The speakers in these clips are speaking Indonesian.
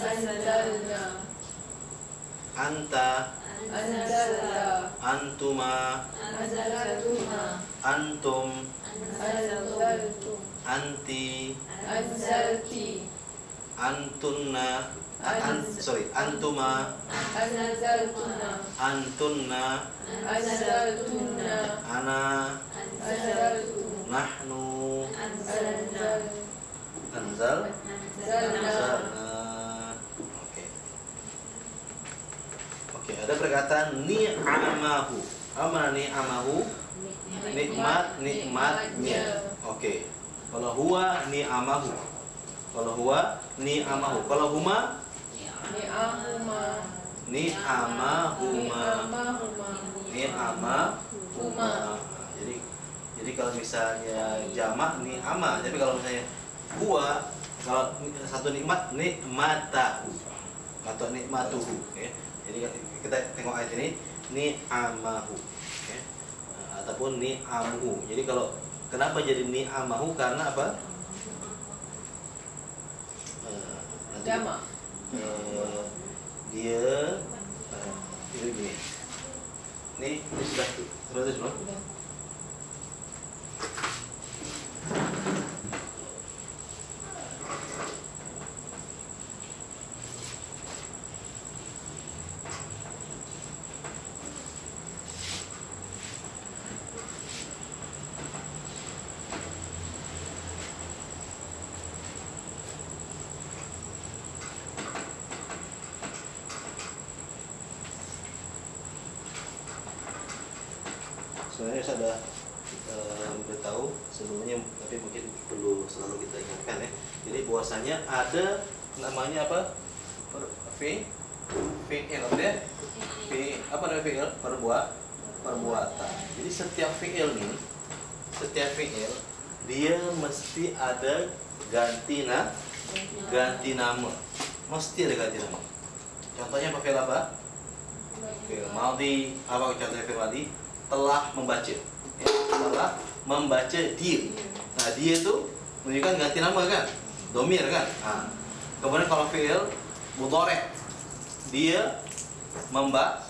anzalna, anta, anzalta, antuma, anzaltuma, antum, anzaltum, anti, anzalti, antunna, antuma, anzaltuna, antunna, anzaltunna, ana, anzaltum, nahnu, anzalna, anzalna. Oke. Oke, ada perkataan ni'amahu. Apa mana ni'amahu? Nikmatnya. Oke. Kalau huwa ni'amahu. Kalau huma ni'ahuma, ni'amahuma. ni'amahuma, Jadi kalau misalnya jamak ni'ama, tapi kalau misalnya huwa, kalau satu nikmat nikmatahu atau nikmatuhu, ya. Jadi kita tengok ayat ini ni'amahu, ya. Ataupun ni'amuhu. Jadi kalau kenapa jadi ni'amahu, karena apa? jamak, Dia gini. Ini sudah terus belum? Sebenarnya saya sudah beritahu sebelumnya, tapi mungkin perlu selalu kita ingatkan, ya. Jadi bahwasanya ada namanya apa? Fi'il, apa dia? Apa namanya fi'il? Perbuatan. Jadi setiap fi'il dia mesti ada ganti nama. Mesti ada ganti nama. Contohnya apa fi'il apa? Fi'il madhi. Apa contohnya fi'il madhi? Telah membaca, ya, telah membaca dia. Nah, dia itu menunjukkan ganti nama kan, domir kan. Nah, kemudian kalau fi'il mudhari', dia membaca.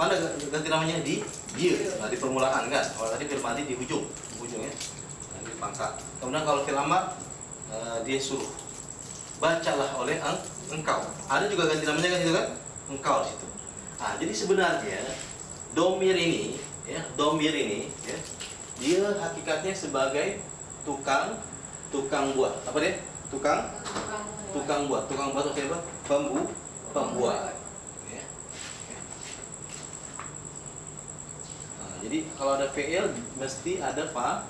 Mana ganti namanya? Di dia. Nah, di permulaan kan. Kalau tadi fi'il madhi di ujungnya. Nah, di pangkat. Kemudian kalau fi'il amar, dia suruh. Bacalah oleh engkau. Ada juga ganti namanya kan itu kan? Engkau di situ. Nah, jadi sebenarnya domir ini, ya, dia hakikatnya sebagai tukang buat. Apa dia? Tukang buat. Tukang buat maksudnya apa? Pembuat. Ya. Nah, jadi kalau ada fi'il mesti ada fa'il.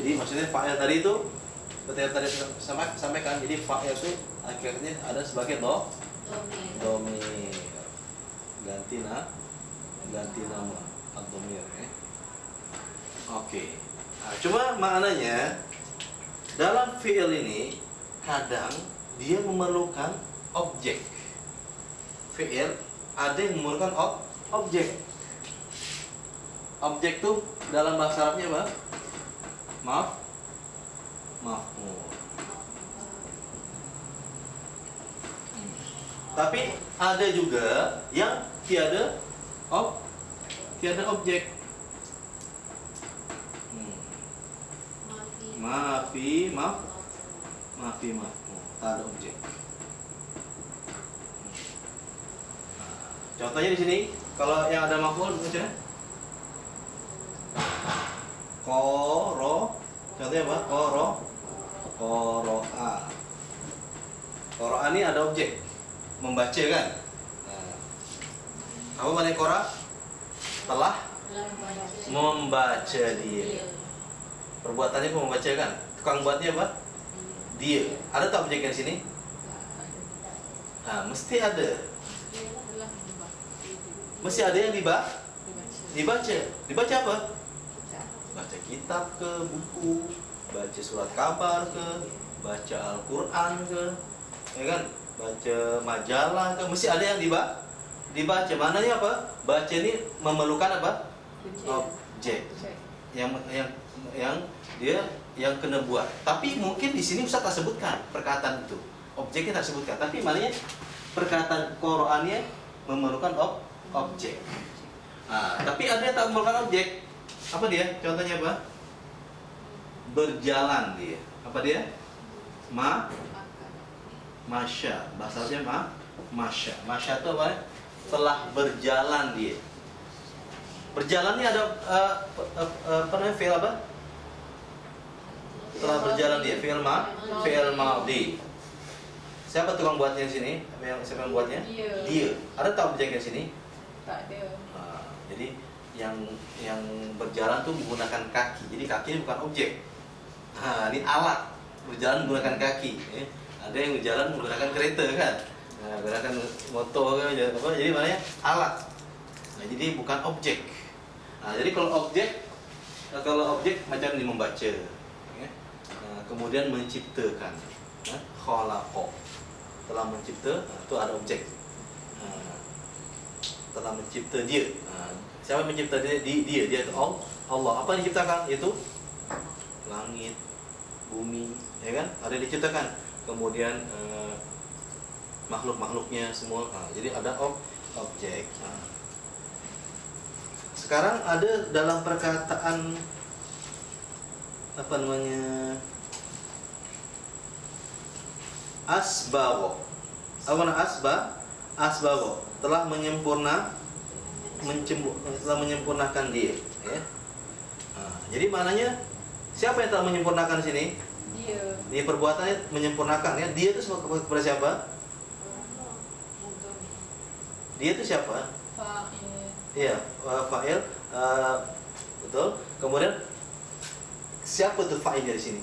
Jadi maksudnya fa'il tadi itu seperti yang tadi sampaikan. Jadi fa'il itu akhirnya ada sebagai domir, ganti nama domir, ya. Oke. Nah, cuma maknanya dalam fi'il ini kadang dia memerlukan objek. Fi'il ada yang memerlukan objek. Objek tuh dalam bahasa Arabnya apa? Maf'ul. Tapi ada juga yang tiada objek. Maafi, tak ada objek. Contohnya di sini, kalau yang ada maf'ul baca qara. Contohnya apa? Qara'a. Qara'a ini ada objek, membaca kan? Nah, apa makna qara? Telah membaca dia. Perbuatannya pun membaca kan? Tukang buatnya apa? Dia. Ada tak objeknya di sini? Nah, mesti ada. Mesti ada yang dibaca. Dibaca apa? Baca kitab ke, buku, baca surat kabar ke, baca Al-Quran ke, ya kan? Baca majalah ke, mesti ada yang dibaca. Maknanya apa? Baca ini memerlukan apa? Objek. Yang dia yang kena buat. Tapi mungkin di sini Ustaz tak sebutkan perkataan itu. Objeknya tak sebutkan. Tapi maknanya perkataan Qur'annya memerlukan objek. Tapi ada yang tak memerlukan objek. Apa dia? Contohnya apa? Berjalan dia. Apa dia? Masya. Bahasanya masya. Masya itu apa? Telah berjalan dia. Berjalannya ada apa namanya? Fi'il apa? Telah berjalan dia. Fi'il madhi. Siapa tukang buatnya di sini? Siapa yang buatnya? Dia. Ada tak objeknya di sini? Tak ada. Jadi yang berjalan tuh menggunakan kaki. Jadi kaki ini bukan objek. Ini alat berjalan menggunakan kaki. Ada yang berjalan menggunakan kereta kan? Menggunakan motor kan? Jadi maknanya alat. Jadi bukan objek. Jadi kalau objek macam ini membaca, kemudian menciptakan, khalaqa, telah mencipta, itu ada objek. Telah mencipta dia. Siapa yang mencipta dia? Dia itu Allah. Apa yang diciptakan? Itu langit, bumi, ya kan? Ada yang diciptakan. Kemudian makhluk-makhluknya semua. Jadi ada objek. Sekarang ada dalam perkataan apa namanya? Asbagho. Apa makna asbagho? Telah menyempurnakan dia, ya. Jadi maknanya siapa yang telah menyempurnakan sini? Dia. Dia perbuatannya menyempurnakan, ya. Dia itu kepada siapa? Dia itu siapa? Fa'il. Iya, fa'il. Betul. Kemudian siapa tuh fa'ilnya di sini?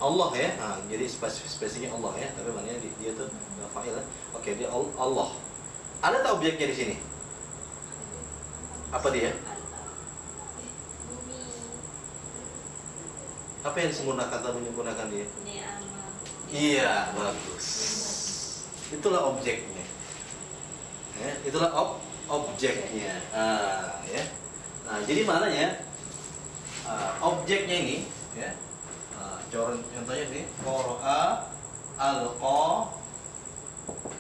Allah, ya. Jadi spesifiknya Allah, ya. Tapi maknanya dia tuh fa'il, ya. Oke, dia Allah. Ada tak objeknya di sini? Apa dia? Bumi. Apa yang disempurnakan atau menyempurnakan dia? Ni'amah. Iya, bagus. Itulah objeknya. Ya, itulah objeknya. Ya. Jadi maknanya objeknya ini, ya. Contohnya ini qara'a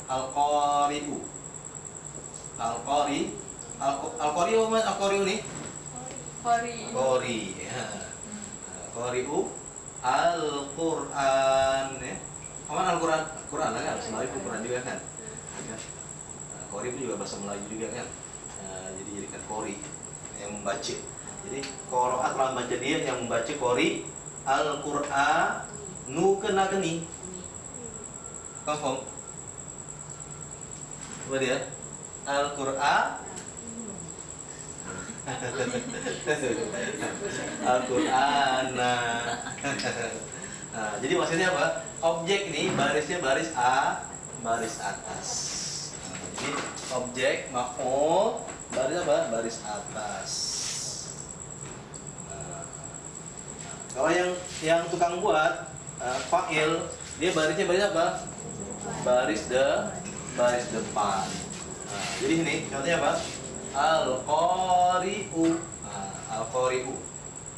al-qari'u. Al-qari'u nih? Qari. Ya. Qari'u al-Qur'an, ya. Aman Al-Qur'an? Qur'an kan? Selalu Qur'an juga kan? Qari itu juga bahasa Melayu juga kan? Jadi jadikan qari yang membaca. Jadi qara'a telah membaca dia, yang membaca qari Al-Qur'an nu kena keni. Confirm? Apa dia? Al-Qur'an Al-Qur'an. Jadi maksudnya apa? Objek ini barisnya baris atas. Jadi objek maf'ul baris apa? Baris atas. Kalau yang tukang buat fa'il, dia barisnya baris apa? Baris depan. Jadi ini contohnya apa? Al-qari'u. Al-qari'u.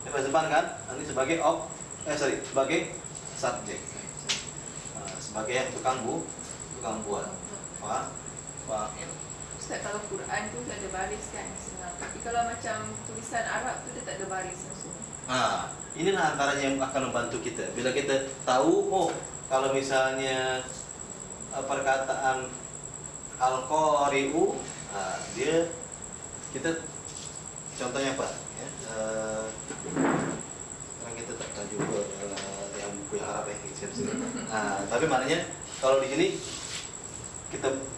Ini baris depan kan? Nanti sebagai sebagai subjek. Sebagai yang tukang buat. Fa'il. Ustaz, kalau Quran tu ada baris kan senang. Tapi kalau macam tulisan Arab tu dia tak ada baris langsung. Inilah antaranya yang akan membantu kita. Bila kita tahu, kalau misalnya perkataan al-qari'u, kita contohnya apa? Ya, sekarang kita tak tahu juga yang buku yang Arab ya, tapi maknanya kalau di sini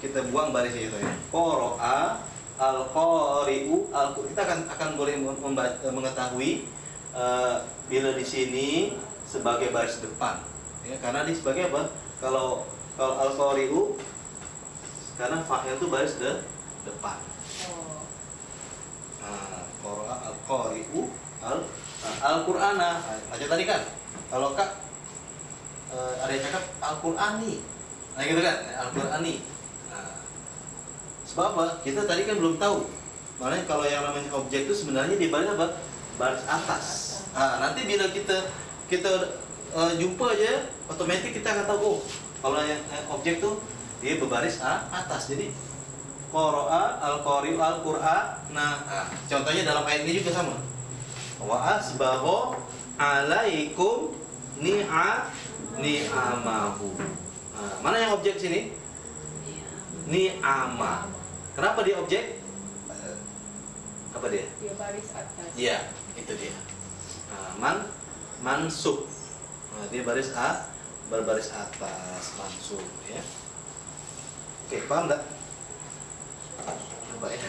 kita buang barisnya gitu ya. Qara'a al-qari'u kita akan boleh mengetahui bila di sini sebagai baris depan, ya, karena di sebagai apa? Kalau al-qari'u karena fa'il itu baris depan. Qara'a al-qari'u al-Qur'ana. Macam tadi kan, kalau Kak ada yang cakap Al-Qur'ani. Nah gitu kan, Al-Qur'ani. Sebab apa? Kita tadi kan belum tahu. Makanya kalau yang namanya objek itu sebenarnya di baris apa? Baris atas. Nanti bila kita jumpa aja, otomatis kita akan tahu, oh, kalau yang objek tuh dia berbaris atas. Jadi qara'a, al-qari'u, al-qur'a. Contohnya dalam ayat ini juga sama. Wa asbahu alaikum ni'amahu. Mana yang objek sini? Ni'ama. Kenapa dia objek? Apa dia? Dia baris atas. Iya, itu dia. Mansub. Dia berbaris atas, mansub, ya. Oke, paham enggak? Baik.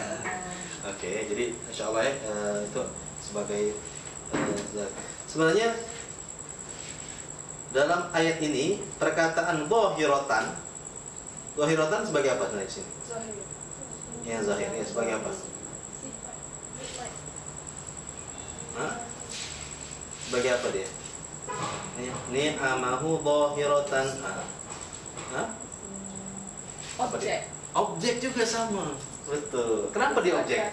Oke, jadi insyaallah ya, itu sebagai sebenarnya dalam ayat ini perkataan dhahiratan sebagai apa di sini? Zahir. Ya, zahir ya, sebagai apa? Sebagai apa dia? Ni'amahu dhahiratan. Objek. Objek juga sama. Betul. Kenapa dia objek?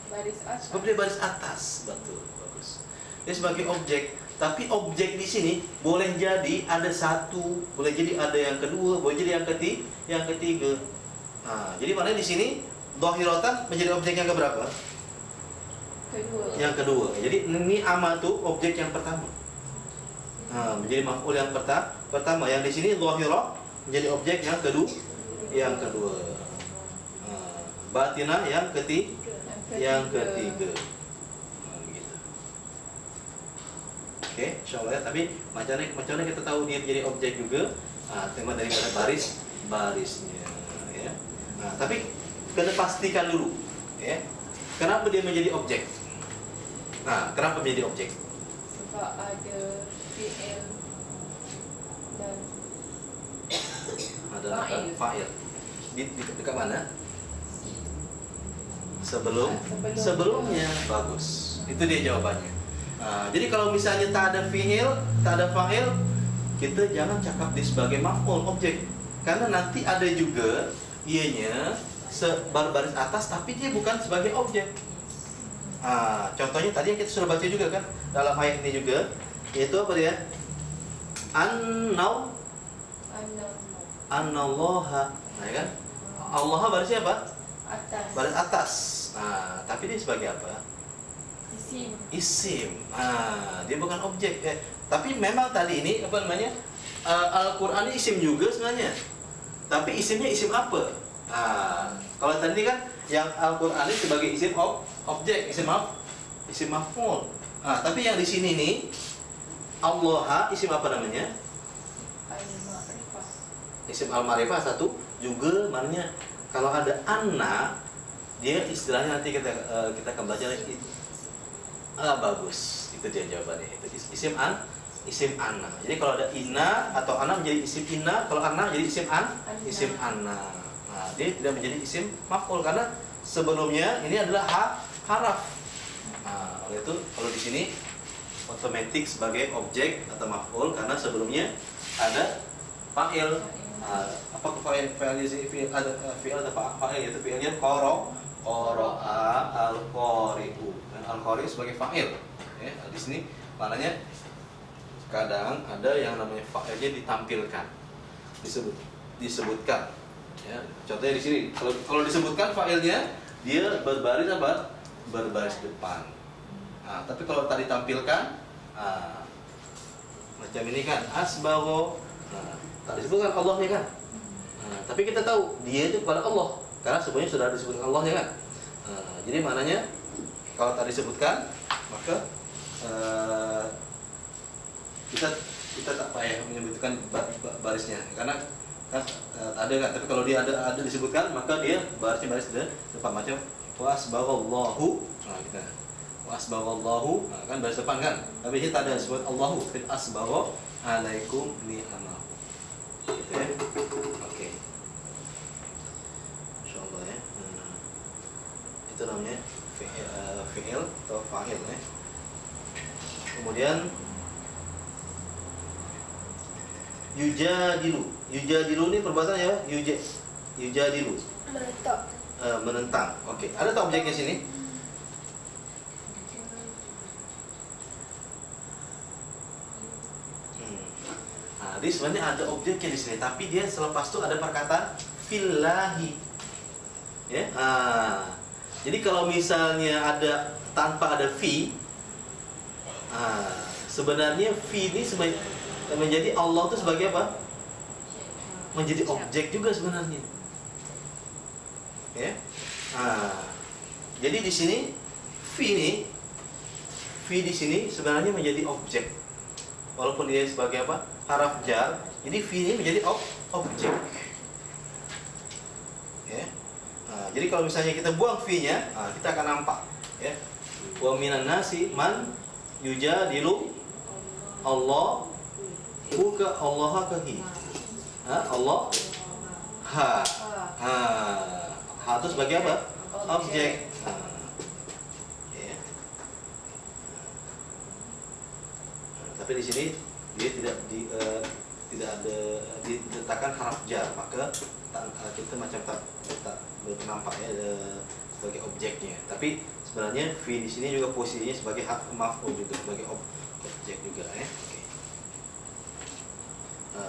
Baris atas. Sebab dia baris atas. Betul, bagus. Dia sebagai objek. Tapi objek di sini boleh jadi ada satu, boleh jadi ada yang kedua, boleh jadi yang ketiga. Jadi mana di sini dhahiratan menjadi objek yang keberapa? Kedua. Yang kedua. Jadi ni'amah itu objek yang pertama. Menjadi maf'ul yang pertama. Yang di sini dhahirah menjadi objek yang kedua. Batinah yang ketiga. Begitu. Oke, insyaallah ya. Tapi macam mana kita tahu dia menjadi objek juga? Tema daripada barisnya, ya. Tapi kena pastikan dulu, ya. Kenapa dia menjadi objek? Kenapa menjadi objek? Sebab ada fi'il dan Ada fa'il. Di dekat mana? Sebelumnya. Bagus. Itu dia jawabannya. Jadi kalau misalnya tak ada fi'il, tak ada fa'il, kita jangan cakap dia sebagai maf'ul, objek. Karena nanti ada juga ianya baris atas tapi dia bukan sebagai objek. Contohnya tadi yang kita sudah baca juga kan dalam ayat ini juga, yaitu apa dia? Anallaha. Ya kan? Allah barisnya apa? atas. Baris atas. Tapi dia sebagai apa? Isim. Dia bukan objek. Tapi memang tadi ini apa namanya? Al-Qur'an ini isim juga sebenarnya. Tapi isimnya isim apa? Kalau tadi kan yang Al-Qur'an ini sebagai isim objek, isim maf'ul. Tapi yang di sini nih Allah isim apa namanya? Al-Ma'rifah. Isim al-ma'rifah satu juga maknanya kalau ada anna dia istilahnya nanti kita akan belajar bagus. Itu dia jawabannya. Itu isim anna. Jadi kalau ada inna atau anna menjadi isim inna, kalau anna jadi isim anna. Dia tidak menjadi isim maf'ul karena sebelumnya ini adalah haraf. Oleh itu kalau di sini otomatis sebagai objek atau maf'ul karena sebelumnya ada fa'il. Apa fa'il ada fi'il atau fa'il, yaitu fi'ilnya qara'a al-qari'u. Dan al-qari'u sebagai fa'il. Ya, di sini maknanya kadang ada yang namanya fa'ilnya ditampilkan, disebutkan. Ya, contohnya di sini kalau disebutkan fa'ilnya dia berbaris apa? Berbaris depan. Tapi kalau tadi tampilkan macam ini kan asbago. Tak disebutkan Allahnya kan. Tapi kita tahu dia itu kepada Allah karena sebenarnya sudah disebutkan Allahnya kan. Jadi maknanya kalau tadi disebutkan maka kita tak payah menyebutkan barisnya karena ada kan. Tapi kalau dia ada disebutkan maka dia barisnya baris depan macam wasbaghallahu. Kita wasbaghallahu kan baris depan kan. Tapi ini tak ada disebut Allahu fit asbagha alaikum ni'amahu. Gitu ya. Oke. Insyaallah ya. Itu namanya fi'il atau fa'il ya. Kemudian yujadilu. Yujadilu ini perbuatan ya, yujadilu. Menentang. Oke. Ada tak objeknya sini? Jadi sebenarnya ada objeknya di sini, tapi dia selepas itu ada perkataan fillahi. Ya. Jadi kalau misalnya ada tanpa ada fi, sebenarnya fi ini menjadi Allah itu sebagai apa? Menjadi objek juga sebenarnya. Ya. Jadi di sini fi di sini sebenarnya menjadi objek. Walaupun dia sebagai apa? Haraf jar. Jadi fi ini menjadi objek. Ya. Jadi kalau misalnya kita buang fi-nya, kita akan nampak, ya. Wa minan nasi man yujadilu Allah buka Allah ka hi. Allah ha itu sebagai apa? Objek. Ya. Tapi di sini dia tidak diletakkan haraf jar, maka kita macam tak nampak ya sebagai objeknya. Tapi sebenarnya fi di sini juga posisinya sebagai hak maf'ul juga, sebagai objek juga, ya. Oke.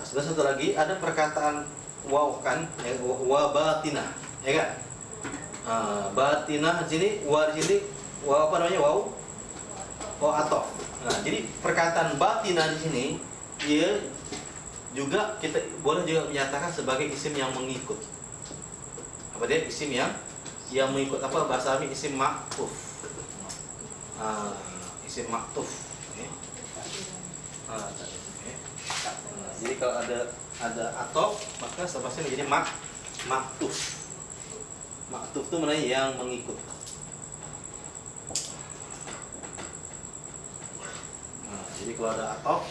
Sebenarnya satu lagi ada perkataan waw kan, ya, wa batinah, ya kan? Batinah di sini, wa di sini, wa apa namanya waw? Waw atof. Jadi perkataan batinah di sini dia juga kita boleh juga menyatakan sebagai isim yang mengikut. Apa dia? Isim yang mengikut apa bahasa Arab, isim maktuf. Isim maktuf. Jadi kalau ada atof maka selepasnya menjadi maktuf. Maktuf itu mana yang mengikut. Jadi kalau ada atof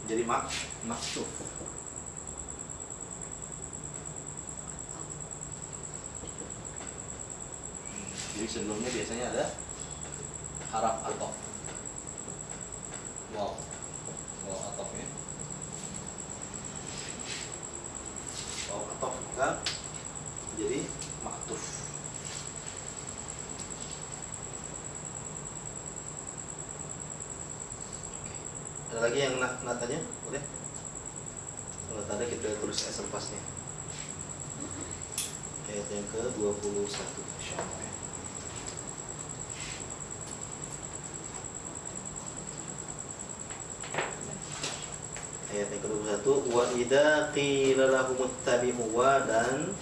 jadi maktuf. Jadi sebelumnya biasanya ada haraf atof. Wow atofnya. Wow atof maka jadi maktuf. Ada lagi yang nak tanya? Boleh? Kalau tak ada kita tulis lepasnya. Ayat yang ke-21 insyaallah. Ayat yang ke-21, wa idza qila lahum ittabi'u, wa dan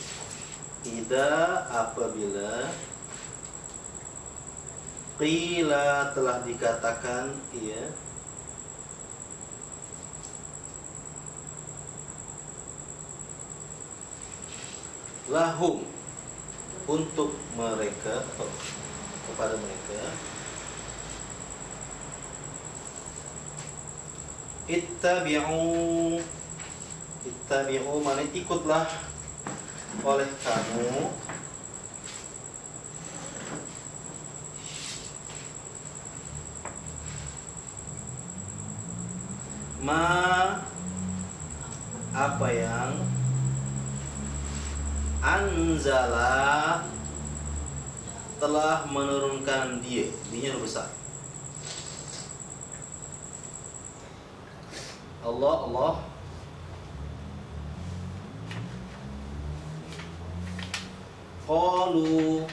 idza apabila qila telah dikatakan, ya, lahum untuk mereka atau kepada mereka, ittabi'u mana ikutlah oleh kamu apa yang anzala telah menurunkan dia besar. Allah qalu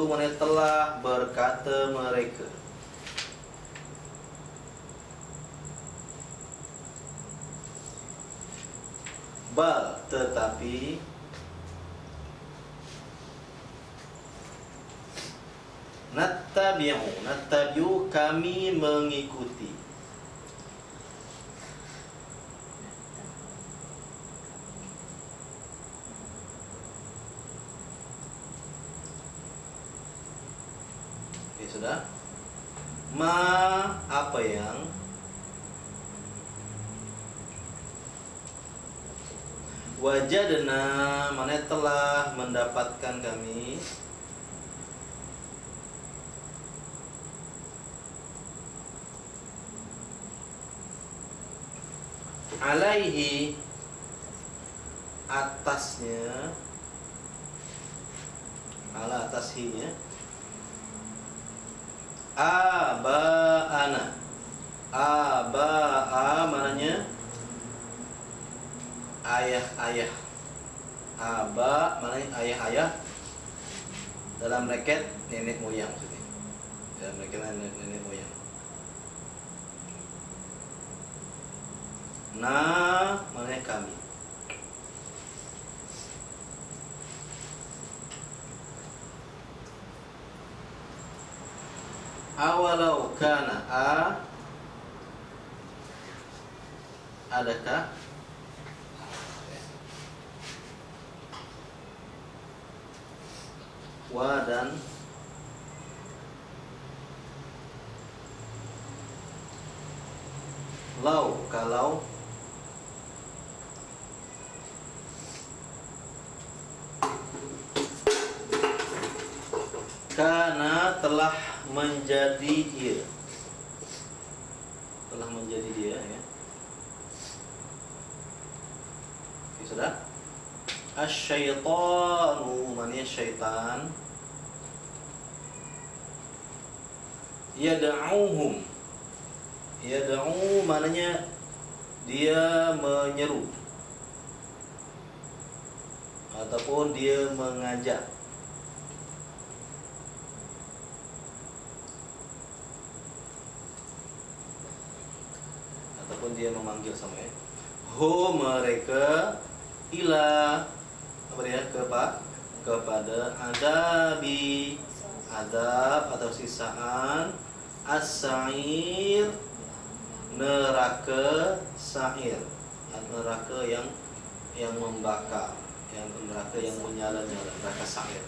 mana telah berkata mereka. Bal tetapi nattabi'u kami mengikuti. Oke, sudah. Apa yang wajadna mana telah mendapatkan kami alaihi atasnya, ala atasnya, aba'a mananya ayah-ayah. Aba maknanya ayah-ayah dalam bracket nenek moyang maksudnya. Dalam bracket nenek moyang. Na maknanya kami. Awalau kana adakah wa dan lau kalau karena telah menjadi dia, telah menjadi dia ya. Oke, sudah. Asyaitanu maknanya syaitan. Yad'uhum. Yad'u maknanya dia menyeru ataupun dia mengajak. Ataupun dia memanggil sama ya. Ho mereka ila apa dia kepada adabi adab atau sisaan as-sa'ir neraka sa'ir, neraka yang membakar, yang neraka yang menyala-nyala, neraka sa'ir.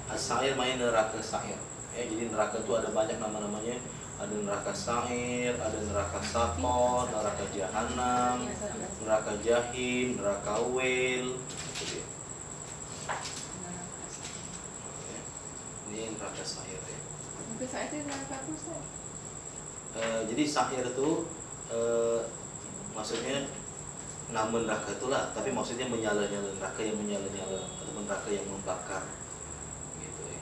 As-sa'ir main neraka sa'ir. Jadi neraka itu ada banyak nama-namanya. Ada neraka sa'ir, ada neraka saqar, neraka jahanam, neraka jahim, neraka wel. Ini neraka sa'ir ya. Mungkin saya itu neraka apa Ustaz? Jadi sa'ir itu maksudnya nama neraka itulah, tapi maksudnya menyala-nyala, neraka yang menyala-nyala atau neraka yang membakar. Gitu ya.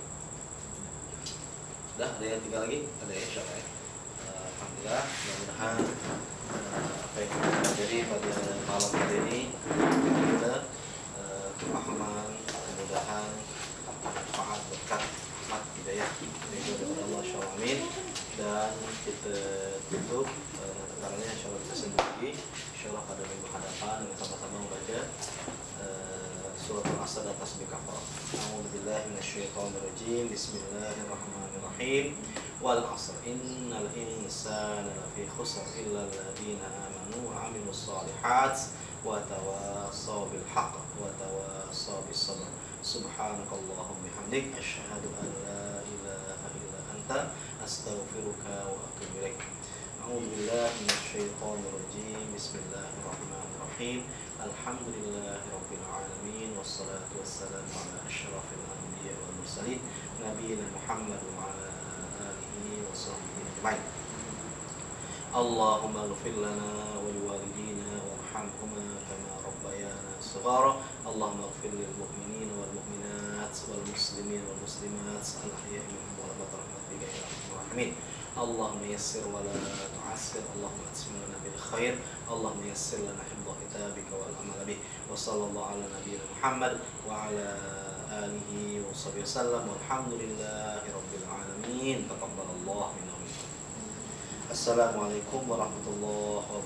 Udah, ada yang tinggal lagi? Ada ya, insya Allah ya. Alhamdulillah, mudah-mudahan apa yang kita pelajari pada malam hari ini kita kepahaman, kemudahan, manfaat, berkat, rahmat, hidayah dari Allah Subhanahu amin. Dan kita tutup karena insyaallah kita sendiri insyaallah pada minggu hadapan dengan sama-sama membaca surat Al-Asr dan tasbih kafarah. A'udzubillahi minasyaitonir rajim. Bismillahirrahmanirrahim. Wal 'asr innal insana lafi khusr illa alladziina aamanu wa 'amilus shalihat wa tawassaw bil haqq wa tawassaw bis sabr. Subhanakallahumma bihamdik asyhadu an la ilaha illa anta astaghfiruka wa atubu ilaik. A'udzubillahi minasyaitonir rajim. Bismillahirrahmanirrahim. Alhamdulillahirabbil alamin wassalatu wassalamu ala asyrafil anbiya'i wal mursalin nabiyina Muhammad wa ala alihi wa sahbihi ajma'in. Allahumma ighfir lana wa liwalidina warhamhuma kama rabbayana shighara. Allahumma ighfir lil mu'minina wal mu'minat wal muslimin wal muslimat al ahya'i minhum wal amwat rahmatika ya arhamar rahimin. Allahumma yassir wa la tu'assir. Allahumma atsim lana bil khair. Allahumma yassir lana hifdha kitabika wal amal bih. Wa sallallahu ala nabiyyina Muhammad wa ala alihi wa sahbihi wasallam. Walhamdulillahi rabbil alamin. Taqabbalallahu minna wa minkum. Assalamualaikum warahmatullahi wabarakatuh.